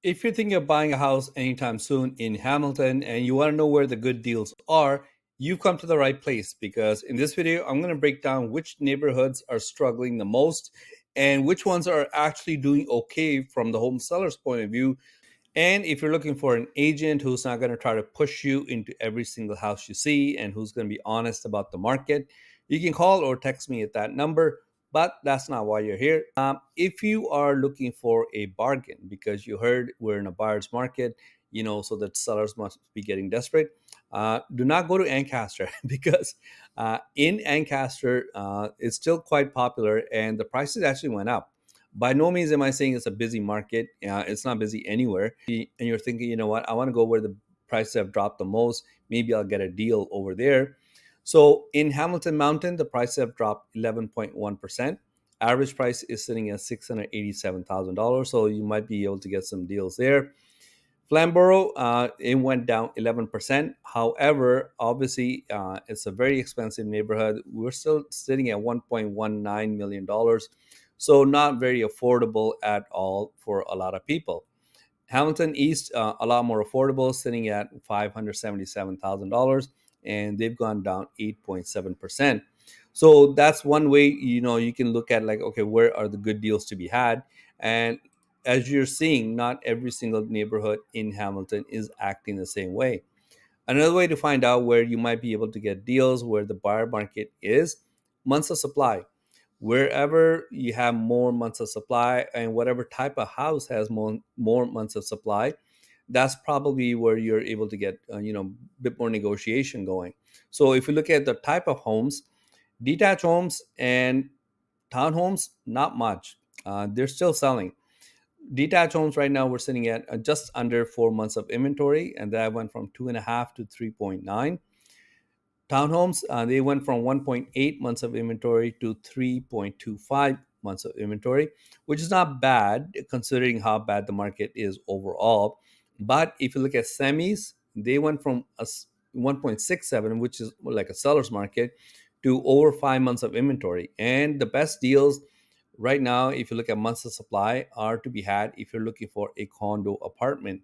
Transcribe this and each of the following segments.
If you're thinking of buying a house anytime soon in Hamilton and you want to know where the good deals are, you've come to the right place because in this video, I'm going to break down which neighborhoods are struggling the most and which ones are actually doing okay from the home seller's point of view. And if you're looking for an agent who's not going to try to push you into every single house you see and who's going to be honest about the market, you can call or text me at that number. But that's not why you're here. If you are looking for a bargain because you heard we're in a buyer's market, so that sellers must be getting desperate, do not go to Ancaster because in Ancaster, it's still quite popular and the prices actually went up. By no means am I saying it's a busy market. It's not busy anywhere. And you're thinking, you know what, I want to go where the prices have dropped the most. Maybe I'll get a deal over there. So in Hamilton Mountain, the prices have dropped 11.1%. Average price is sitting at $687,000. So you might be able to get some deals there. Flamborough, it went down 11%. However, obviously, it's a very expensive neighborhood. We're still sitting at $1.19 million. So, not very affordable at all for a lot of people. Hamilton East, a lot more affordable, sitting at $577,000, and they've gone down 8.7%. So that's one way, you can look at like, okay, where are the good deals to be had? And as you're seeing, not every single neighborhood in Hamilton is acting the same way. Another way to find out where you might be able to get deals, where the buyer market is, months of supply. Wherever you have more months of supply and whatever type of house has more months of supply, that's probably where you're able to get a bit more negotiation going. So if you look at the type of homes, detached homes and townhomes, not much. They're still selling. Detached homes right now, we're sitting at just under 4 months of inventory, and that went from 2.5 to 3.9. Townhomes, they went from 1.8 months of inventory to 3.25 months of inventory, which is not bad considering how bad the market is overall. But if you look at semis, they went from 1.67, which is like a seller's market, to over 5 months of inventory. And the best deals right now, if you look at months of supply, are to be had if you're looking for a condo apartment.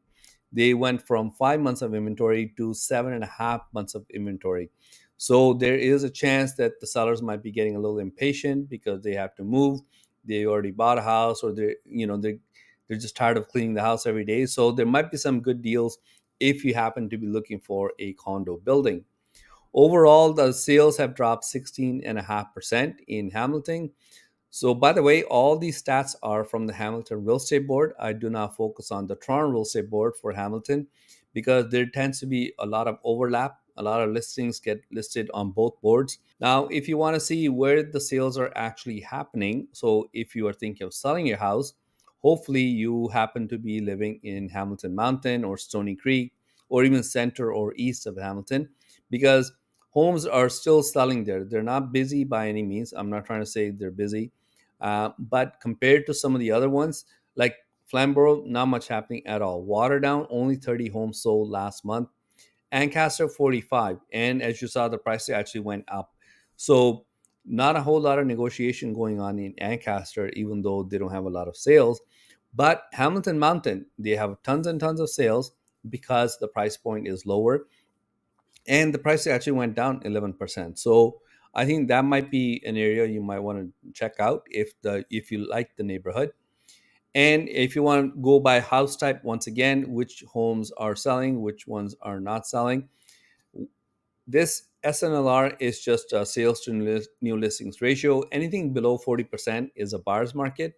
They went from 5 months of inventory to 7.5 months of inventory. So there is a chance that the sellers might be getting a little impatient because they have to move. They already bought a house, or they're just tired of cleaning the house every day. So there might be some good deals if you happen to be looking for a condo building. Overall, the sales have dropped 16.5% in Hamilton. So, by the way, all these stats are from the Hamilton Real Estate Board. I do not focus on the Toronto Real Estate Board for Hamilton because there tends to be a lot of overlap. A lot of listings get listed on both boards. Now, if you want to see where the sales are actually happening, so if you are thinking of selling your house, hopefully you happen to be living in Hamilton Mountain or Stony Creek or even center or east of Hamilton, because homes are still selling there. They're not busy by any means. I'm not trying to say they're busy, but compared to some of the other ones, like Flamborough, not much happening at all. Waterdown, only 30 homes sold last month. Ancaster, 45. And as you saw, the price actually went up. So, not a whole lot of negotiation going on in Ancaster, even though they don't have a lot of sales. But Hamilton Mountain, they have tons and tons of sales because the price point is lower and the price actually went down 11%. So I think that might be an area you might want to check out if you like the neighborhood. And if you want to go by house type, once again, which homes are selling, which ones are not selling, this SNLR is just a sales to new listings ratio. Anything below 40% is a buyer's market.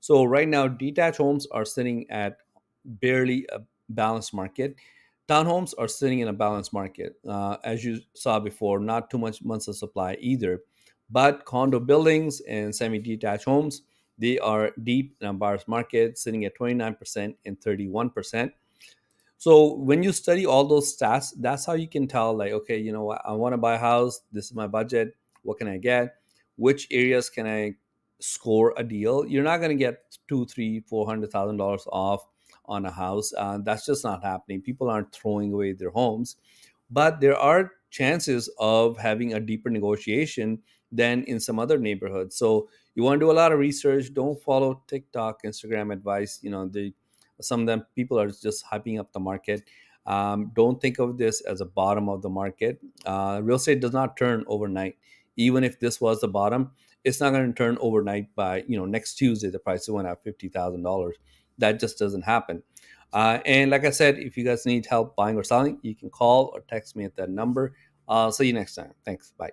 So right now, detached homes are sitting at barely a balanced market. Townhomes are sitting in a balanced market. As you saw before, not too much months of supply either. But condo buildings and semi-detached homes, they are deep in a buyer's market, sitting at 29% and 31%. So when you study all those stats, that's how you can tell, like, okay, you know what, I want to buy a house. This is my budget. What can I get? Which areas can I score a deal? You're not going to get two, three, $400,000 off on a house. That's just not happening. People aren't throwing away their homes, but there are chances of having a deeper negotiation than in some other neighborhoods. So you want to do a lot of research. Don't follow TikTok, Instagram advice. Some of them people are just hyping up the market. Don't think of this as a bottom of the market. Real estate does not turn overnight. Even if this was the bottom, it's not going to turn overnight by next Tuesday the price went up $50,000. That just doesn't happen. And like I said, if you guys need help buying or selling, you can call or text me at that number. See you next time. Thanks. Bye.